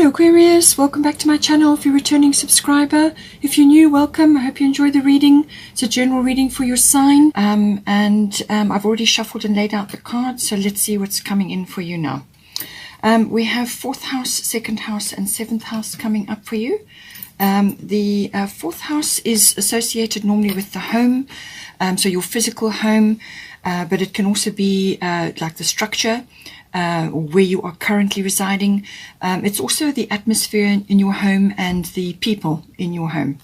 Hello Aquarius, welcome back to my channel. If you're a returning subscriber, if you're new, welcome. I hope you enjoy the reading. It's a general reading for your sign, I've already shuffled and laid out the cards, so let's see what's coming in for you now. We have 4th house, 2nd house and 7th house coming up for you. The 4th house is associated normally with the home, so your physical home, but it can also be like the structure, where you are currently residing. It's also the atmosphere in your home and the people in your home.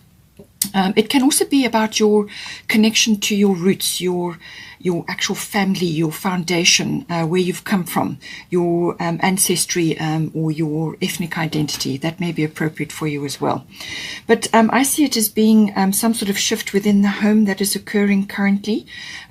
It can also be about your connection to your roots, your actual family, your foundation, where you've come from, your ancestry, or your ethnic identity. That may be appropriate for you as well. But I see it as being some sort of shift within the home that is occurring currently.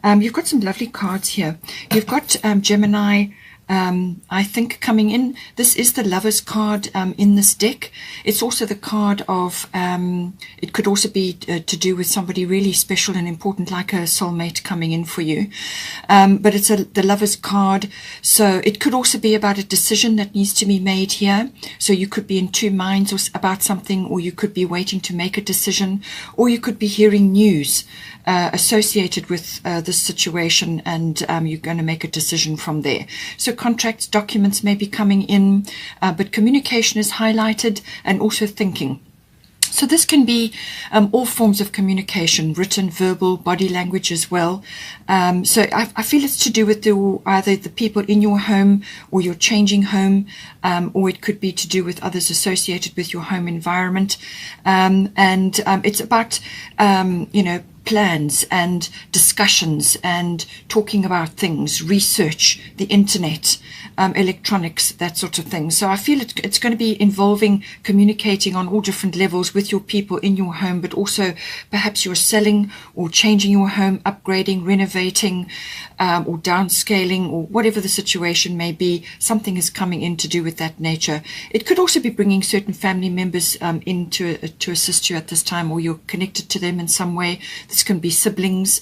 You've got some lovely cards here. You've got Gemini, I think, coming in. This is the Lovers card in this deck. It's also the card of, it could also be to do with somebody really special and important, like a soulmate coming in for you. But it's the Lovers card, so it could also be about a decision that needs to be made here. So you could be in two minds about something, or you could be waiting to make a decision, or you could be hearing news associated with this situation, and you're going to make a decision from there. So contracts, documents may be coming in, but communication is highlighted, and also thinking. So this can be all forms of communication, written, verbal, body language as well. So I feel it's to do with either the people in your home, or you're changing home, or it could be to do with others associated with your home environment. It's about, plans and discussions and talking about things, research, the internet, electronics, that sort of thing. So I feel it's going to be involving communicating on all different levels with your people in your home, but also perhaps you're selling or changing your home, upgrading, renovating, or downscaling, or whatever the situation may be. Something is coming in to do with that nature. It could also be bringing certain family members in to assist you at this time, or you're connected to them in some way. This can be siblings,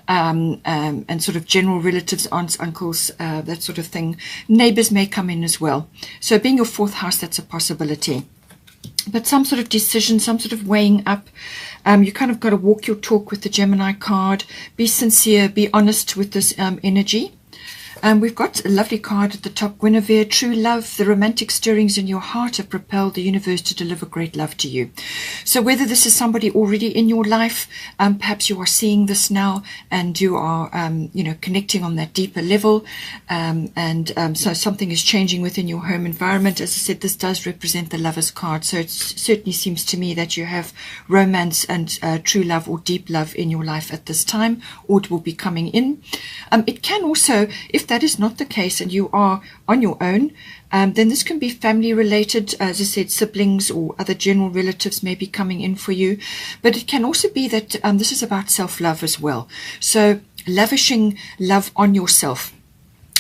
and sort of general relatives, aunts, uncles, that sort of thing. Neighbors may come in as well. So being your 4th house, that's a possibility. But some sort of decision, some sort of weighing up. You kind of got to walk your talk with the Gemini card. Be sincere, be honest with this energy. We've got a lovely card at the top, Guinevere, true love. The romantic stirrings in your heart have propelled the universe to deliver great love to you. So whether this is somebody already in your life, perhaps you are seeing this now, and you are, connecting on that deeper level, so something is changing within your home environment. As I said, this does represent the Lovers card, so it certainly seems to me that you have romance and true love or deep love in your life at this time, or it will be coming in. It can also, if that is not the case and you are on your own, then this can be family related. As I said, siblings or other general relatives may be coming in for you. But it can also be that this is about self-love as well. So lavishing love on yourself.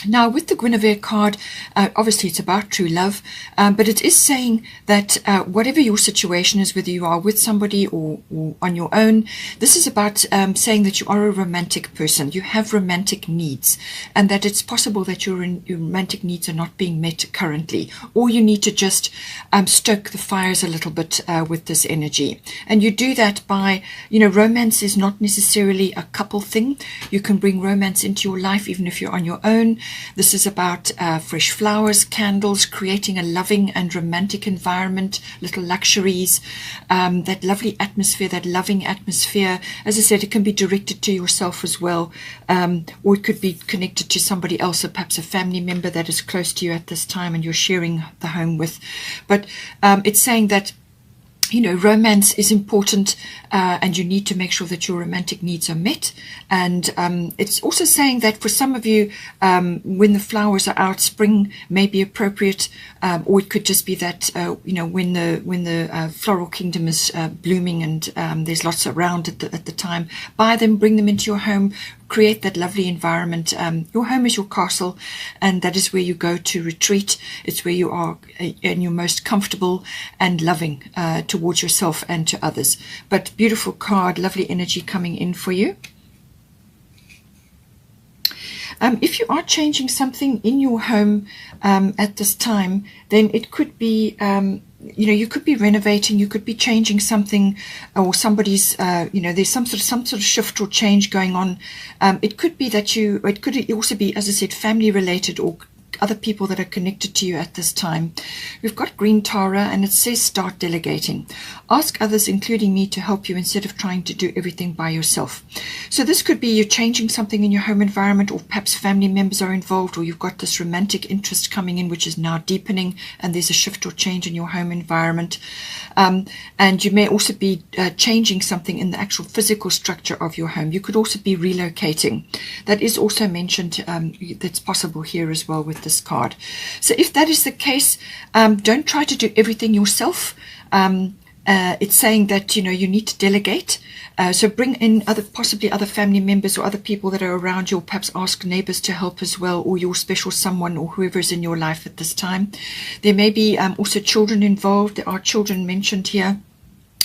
Now, with the Guinevere card, obviously it's about true love, but it is saying that whatever your situation is, whether you are with somebody or on your own, this is about saying that you are a romantic person. You have romantic needs, and that it's possible that your romantic needs are not being met currently, or you need to just stoke the fires a little bit with this energy. And you do that by, romance is not necessarily a couple thing. You can bring romance into your life even if you're on your own. This is about fresh flowers, candles, creating a loving and romantic environment, little luxuries, that lovely atmosphere, that loving atmosphere. As I said, it can be directed to yourself as well, or it could be connected to somebody else, or perhaps a family member that is close to you at this time and you're sharing the home with. But it's saying that romance is important, and you need to make sure that your romantic needs are met. And it's also saying that for some of you, when the flowers are out, spring may be appropriate, or it could just be that when the floral kingdom is blooming, and there's lots around at the time. Buy them, bring them into your home, create that lovely environment. Your home is your castle, and that is where you go to retreat. It's where you are and you're most comfortable and loving towards yourself and to others. But beautiful card, lovely energy coming in for you. If you are changing something in your home at this time, then it could be you could be renovating, you could be changing something, or somebody's, there's some sort of shift or change going on. It could be that it could also be, as I said, family related or other people that are connected to you at this time. We've got Green Tara, and it says start delegating. Ask others, including me, to help you instead of trying to do everything by yourself. So this could be you're changing something in your home environment, or perhaps family members are involved, or you've got this romantic interest coming in which is now deepening, and there's a shift or change in your home environment. And you may also be changing something in the actual physical structure of your home. You could also be relocating. That is also mentioned, that's possible here as well with this card. So if that is the case, don't try to do everything yourself. It's saying that you need to delegate. So bring in possibly other family members or other people that are around you, or perhaps ask neighbors to help as well, or your special someone, or whoever is in your life at this time. There may be also children involved. There are children mentioned here.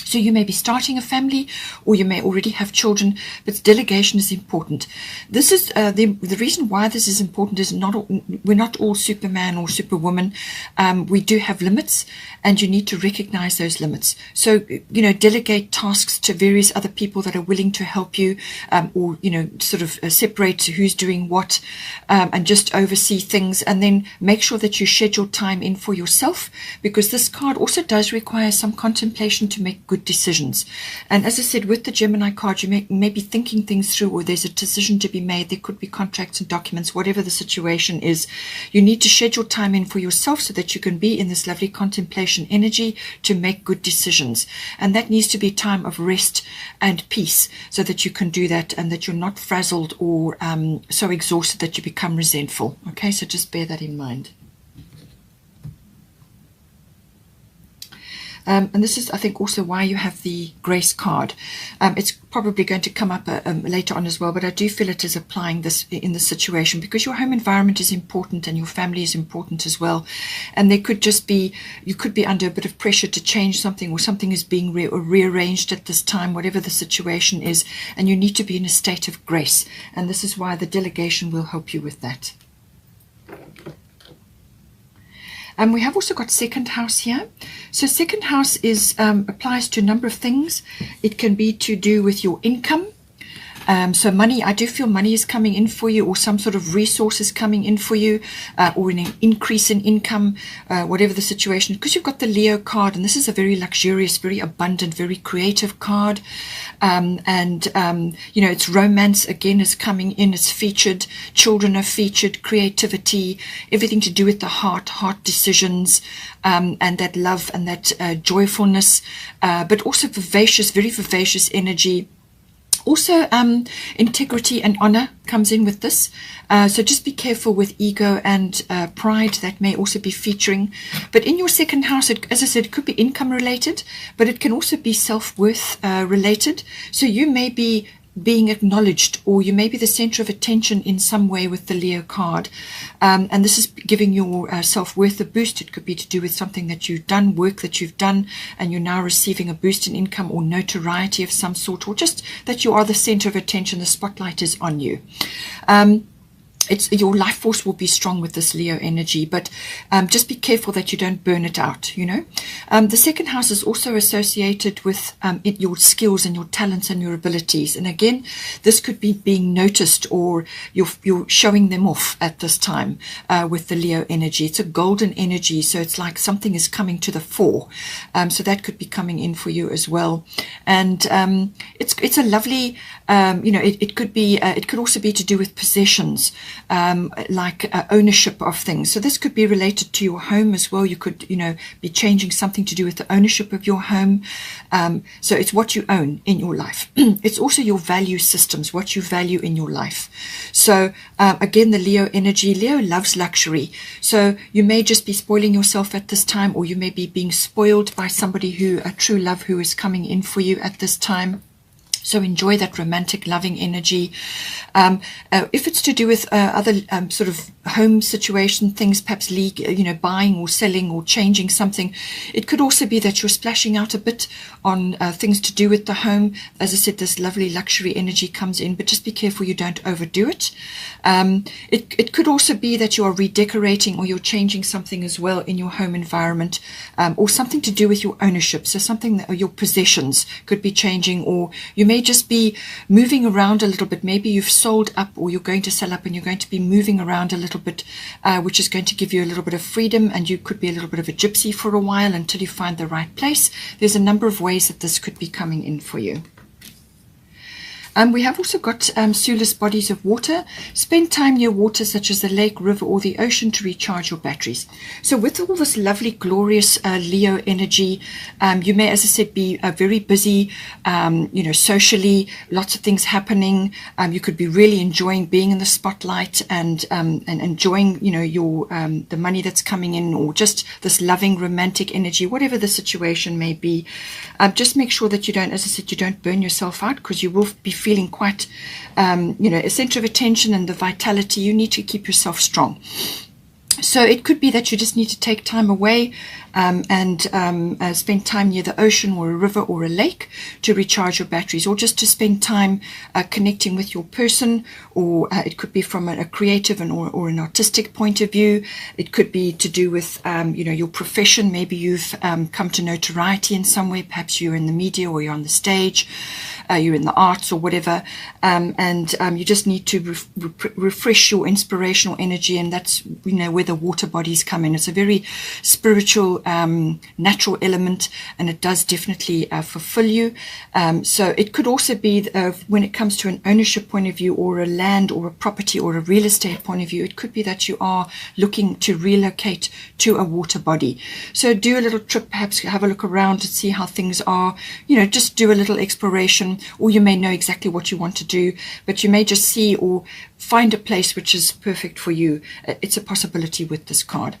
So you may be starting a family, or you may already have children, but delegation is important. This is the reason why this is important is we're not all Superman or Superwoman. We do have limits, and you need to recognize those limits. So, delegate tasks to various other people that are willing to help you, or, sort of separate who's doing what, and just oversee things, and then make sure that you schedule time in for yourself, because this card also does require some contemplation to make good decisions. And as I said, with the Gemini card, you may be thinking things through, or there's a decision to be made. There could be contracts and documents, whatever the situation is. You need to schedule time in for yourself so that you can be in this lovely contemplation energy to make good decisions. And that needs to be time of rest and peace, so that you can do that, and that you're not frazzled or so exhausted that you become resentful. Okay, so just bear that in mind. And this is, I think, also why you have the Grace card. It's probably going to come up later on as well, but I do feel it is applying this in this situation, because your home environment is important and your family is important as well. And there could just be, you could be under a bit of pressure to change something, or something is being rearranged at this time, whatever the situation is, and you need to be in a state of grace. And this is why the delegation will help you with that. We have also got second house here. So second house is applies to a number of things. It can be to do with your income. So money, I do feel money is coming in for you, or some sort of resources coming in for you, or an increase in income, whatever the situation, because you've got the Leo card, and this is a very luxurious, very abundant, very creative card. It's romance again is coming in, it's featured, children are featured, creativity, everything to do with the heart decisions, and that love and that joyfulness, but also vivacious, very vivacious energy. Also, integrity and honor comes in with this. So just be careful with ego and pride. That may also be featuring. But in your second house, as I said, it could be income related, but it can also be self-worth related. So you may be being acknowledged, or you may be the center of attention in some way with the Leo card, and this is giving your self-worth a boost. It could be to do with something that you've done, work that you've done, and you're now receiving a boost in income or notoriety of some sort, or just that you are the center of attention, the spotlight is on you. Your life force will be strong with this Leo energy, but just be careful that you don't burn it out, The second house is also associated with your skills and your talents and your abilities. And again, this could be being noticed, or you're showing them off at this time with the Leo energy. It's a golden energy, so it's like something is coming to the fore. So that could be coming in for you as well. And it's a lovely, it could also be to do with possessions. Like ownership of things. So this could be related to your home as well. You could, be changing something to do with the ownership of your home. So it's what you own in your life. It's also your value systems, what you value in your life. So again, the Leo energy, Leo loves luxury. So you may just be spoiling yourself at this time, or you may be being spoiled by somebody a true love who is coming in for you at this time. So enjoy that romantic, loving energy. If it's to do with other sort of home situation, things perhaps buying or selling or changing something, it could also be that you're splashing out a bit on things to do with the home. As I said, this lovely luxury energy comes in, but just be careful you don't overdo it. It could also be that you are redecorating or you're changing something as well in your home environment, or something to do with your ownership. So something that your possessions could be changing, or you may just be moving around a little bit. Maybe you've sold up or you're going to sell up and you're going to be moving around a little bit, which is going to give you a little bit of freedom, and you could be a little bit of a gypsy for a while until you find the right place. There's a number of ways that this could be coming in for you. We have also got soulless bodies of water. Spend time near water such as the lake, river, or the ocean to recharge your batteries. So with all this lovely, glorious Leo energy, you may, as I said, be very busy, socially, lots of things happening. You could be really enjoying being in the spotlight and enjoying, your the money that's coming in, or just this loving, romantic energy, whatever the situation may be. Just make sure that you don't, as I said, you don't burn yourself out, because you will be feeling quite, a center of attention, and the vitality. You need to keep yourself strong. So it could be that you just need to take time away and spend time near the ocean or a river or a lake to recharge your batteries, or just to spend time connecting with your person, or it could be from a creative or an artistic point of view. It could be to do with your profession. Maybe you've come to notoriety in some way. Perhaps you're in the media or you're on the stage. You're in the arts or whatever, and you just need to refresh your inspirational energy, and that's where the water bodies come in. It's a very spiritual, natural element, and it does definitely fulfill you. So it could also be when it comes to an ownership point of view, or a land or a property or a real estate point of view, it could be that you are looking to relocate to a water body. So do a little trip, perhaps have a look around to see how things are, just do a little exploration. Or you may know exactly what you want to do, but you may just see or find a place which is perfect for you. It's a possibility with this card.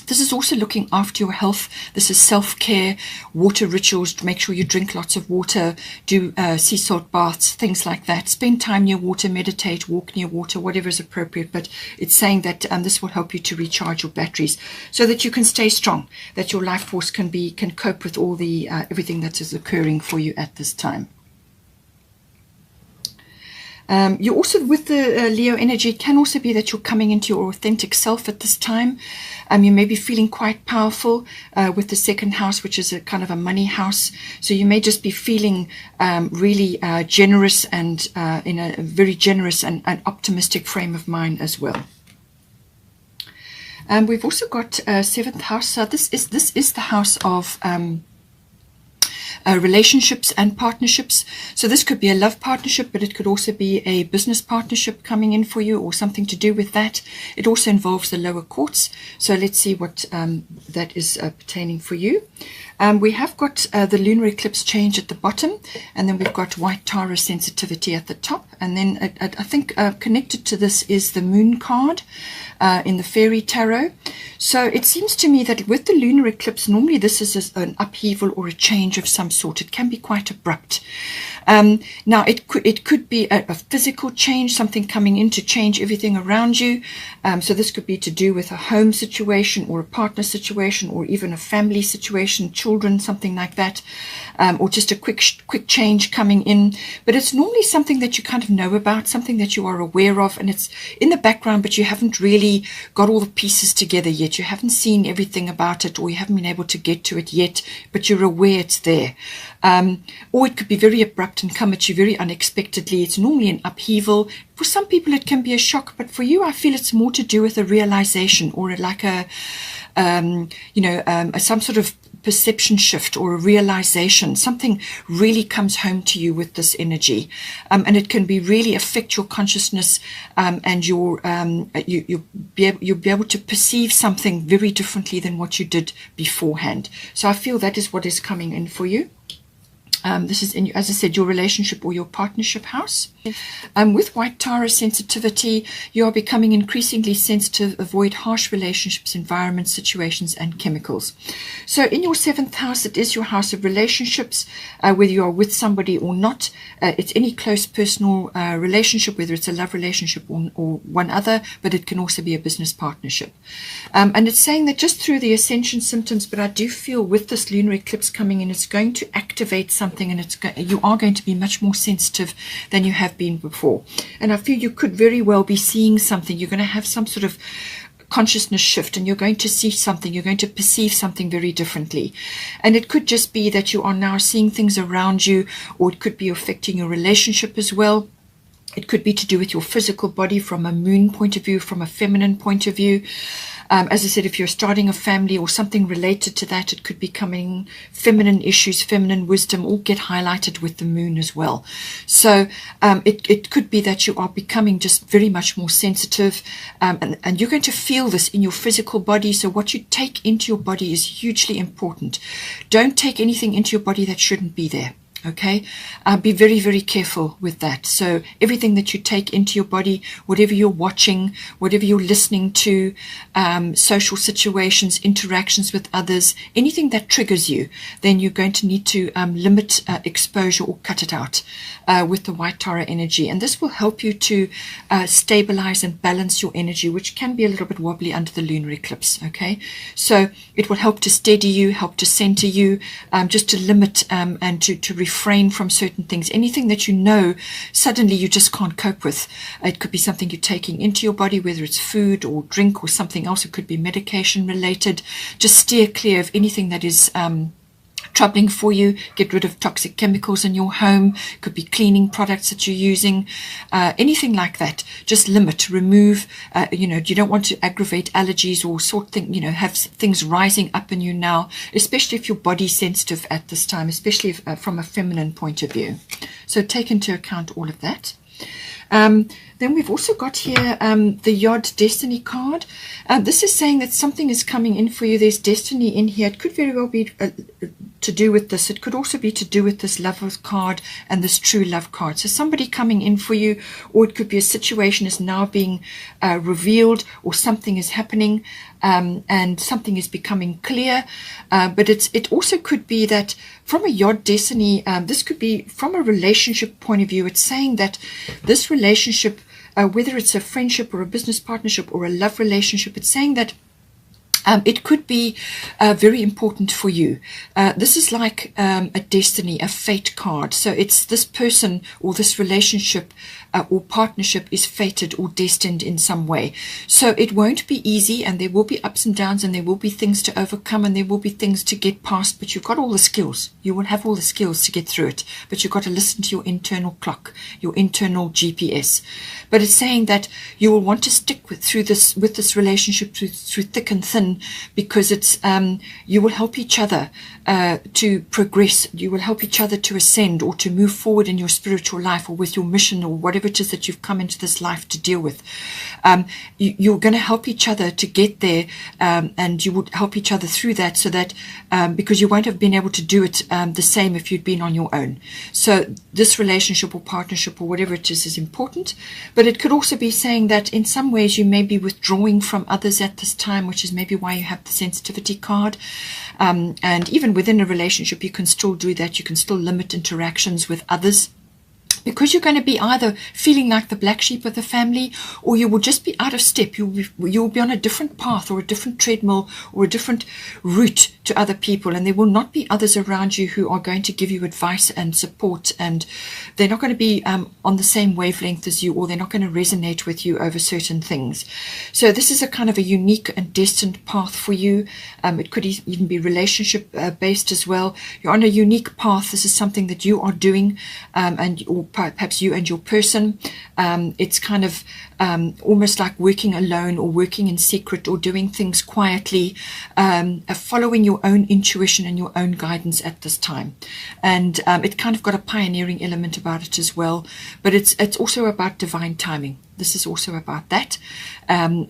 This is also looking after your health. This is self-care, water rituals. Make sure you drink lots of water, do sea salt baths, things like that. Spend time near water, meditate, walk near water, whatever is appropriate. But it's saying that this will help you to recharge your batteries so that you can stay strong, that your life force can cope with all the everything that is occurring for you at this time. You also, with the Leo energy, it can also be that you're coming into your authentic self at this time. You may be feeling quite powerful with the second house, which is a kind of a money house. So you may just be feeling really generous and in a very generous and optimistic frame of mind as well. We've also got seventh house. So this is the house of relationships and partnerships. So this could be a love partnership, but it could also be a business partnership coming in for you, or something to do with that. It also involves the lower courts. So let's see what that is pertaining for you. We have got the lunar eclipse change at the bottom, and then we've got white Taurus sensitivity at the top. And then I think connected to this is the moon card in the fairy tarot. So it seems to me that with the lunar eclipse, normally this is an upheaval or a change of some sort. It can be quite abrupt. Now it could be a physical change, something coming in to change everything around you. So this could be to do with a home situation, or a partner situation, or even a family situation, children, something like that, or just a quick change coming in. But it's normally something that you kind of know about, something that you are aware of, and it's in the background, but you haven't really got all the pieces together yet. You haven't seen everything about it, or you haven't been able to get to it yet, but you're aware it's there. Or it could be very abrupt and come at you very unexpectedly. It's normally an upheaval. For some people it can be a shock, but for you I feel it's more to do with a realization, or like some sort of perception shift or a realization. Something really comes home to you with this energy, and it can be really affect your consciousness, and you'll be able to perceive something very differently than what you did beforehand. So I feel that is what is coming in for you. This is, in, as I said, your relationship or your partnership house. With White Taurus sensitivity, you are becoming increasingly sensitive, avoid harsh relationships, environments, situations, and chemicals. So in your 7th house, it is your house of relationships, whether you are with somebody or not. It's any close personal relationship, whether it's a love relationship or one other, but it can also be a business partnership. And it's saying that just through the ascension symptoms, but I do feel with this lunar eclipse coming in, it's going to activate something, and you are going to be much more sensitive than you have been before. And I feel you could very well be seeing something. You're going to have some sort of consciousness shift, and you're going to see something, you're going to perceive something very differently. And it could just be that you are now seeing things around you, or it could be affecting your relationship as well. It could be to do with your physical body from a moon point of view, from a feminine point of view. As I said, if you're starting a family or something related to that, it could be coming feminine issues, feminine wisdom, all get highlighted with the moon as well. So it could be that you are becoming just very much more sensitive, and you're going to feel this in your physical body. So what you take into your body is hugely important. Don't take anything into your body that shouldn't be there. Okay, be very, very careful with that. So everything that you take into your body, whatever you're watching, whatever you're listening to, social situations, interactions with others, anything that triggers you, then you're going to need to limit exposure or cut it out with the White Taurus energy. And this will help you to stabilize and balance your energy, which can be a little bit wobbly under the lunar eclipse. Okay, so it will help to steady you, help to center you, just to limit and to refrain from certain things. Anything that you know suddenly you just can't cope with. It could be something you're taking into your body, whether it's food or drink or something else. It could be medication related. Just steer clear of anything that is troubling for you. Get rid of toxic chemicals in your home. Could be cleaning products that you're using, anything like that. Just limit, remove. You don't want to aggravate allergies or have things rising up in you now, especially if your body's sensitive at this time, especially if, from a feminine point of view. So take into account all of that. Then we've also got here the Yod Destiny card. This is saying that something is coming in for you. There's destiny in here. It could very well be to do with this. It could also be to do with this love card and this true love card. So somebody coming in for you, or it could be a situation is now being revealed, or something is happening and something is becoming clear. But it also could be that from a Yod Destiny, this could be from a relationship point of view. It's saying that this relationship, whether it's a friendship or a business partnership or a love relationship, it's saying that it could be very important for you. This is like a destiny, a fate card. So it's this person or this relationship or partnership is fated or destined in some way. So it won't be easy, and there will be ups and downs, and there will be things to overcome, and there will be things to get past, but you've got all the skills. You will have all the skills to get through it, but you've got to listen to your internal clock, your internal GPS. But it's saying that you will want to stick with this relationship through thick and thin, because it's you will help each other to progress. You will help each other to ascend or to move forward in your spiritual life or with your mission or whatever it is that you've come into this life to deal with. You're going to help each other to get there, and you would help each other through that, so that because you won't have been able to do it the same if you'd been on your own. So this relationship or partnership or whatever it is important. But it could also be saying that in some ways you may be withdrawing from others at this time, which is maybe why you have the sensitivity card. And even within a relationship, you can still do that. You can still limit interactions with others, because you're going to be either feeling like the black sheep of the family, or you will just be out of step. You'll be on a different path or a different treadmill or a different route to other people, and there will not be others around you who are going to give you advice and support, and they're not going to be on the same wavelength as you, or they're not going to resonate with you over certain things. So this is a kind of a unique and destined path for you. It could even be relationship based as well. You're on a unique path. This is something that you are doing, or perhaps you and your person. It's kind of almost like working alone or working in secret or doing things quietly, following your own intuition and your own guidance at this time. And it kind of got a pioneering element about it as well. But it's also about divine timing. this is also about that.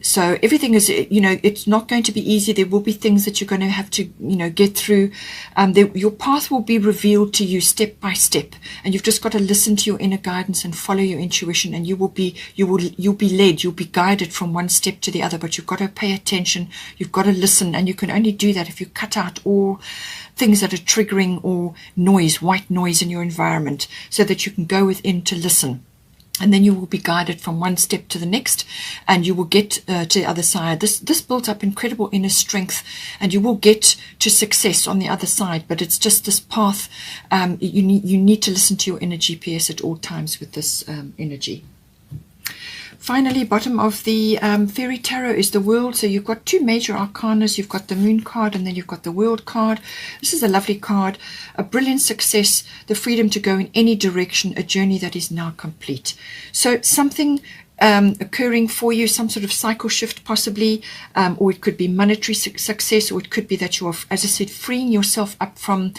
So everything is, it's not going to be easy. There will be things that you're going to have to, get through. Your path will be revealed to you step by step, and you've just got to listen to your inner guidance and follow your intuition, and you'll be led, you'll be guided from one step to the other. But you've got to pay attention, you've got to listen, and you can only do that if you cut out all things that are triggering or noise, white noise in your environment, so that you can go within to listen. And then you will be guided from one step to the next, and you will get to the other side. This builds up incredible inner strength, and you will get to success on the other side. But it's just this path. You need to listen to your inner GPS at all times with this energy. Finally, bottom of the Fairy Tarot is the World. So you've got two major arcanas. You've got the Moon card, and then you've got the World card. This is a lovely card. A brilliant success, the freedom to go in any direction, a journey that is now complete. So something occurring for you, some sort of cycle shift possibly, or it could be monetary success, or it could be that you are, as I said, freeing yourself up from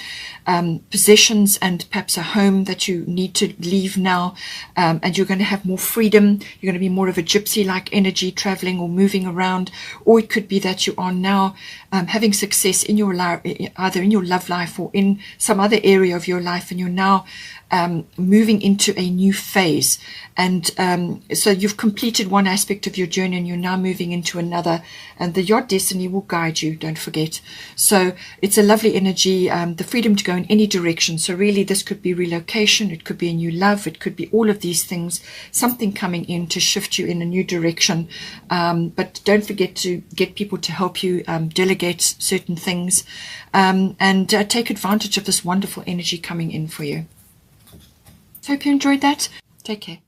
possessions and perhaps a home that you need to leave now, and you're going to have more freedom. You're going to be more of a gypsy-like energy, traveling or moving around. Or it could be that you are now having success in your life, either in your love life or in some other area of your life, and you're now moving into a new phase. And so you've completed one aspect of your journey, and you're now moving into another, and the Yacht Destiny will guide you, don't forget. So it's a lovely energy, the freedom to go in any direction. So really this could be relocation, it could be a new love, it could be all of these things, something coming in to shift you in a new direction. But don't forget to get people to help you delegate certain things, and take advantage of this wonderful energy coming in for you. Hope you enjoyed that. Take care.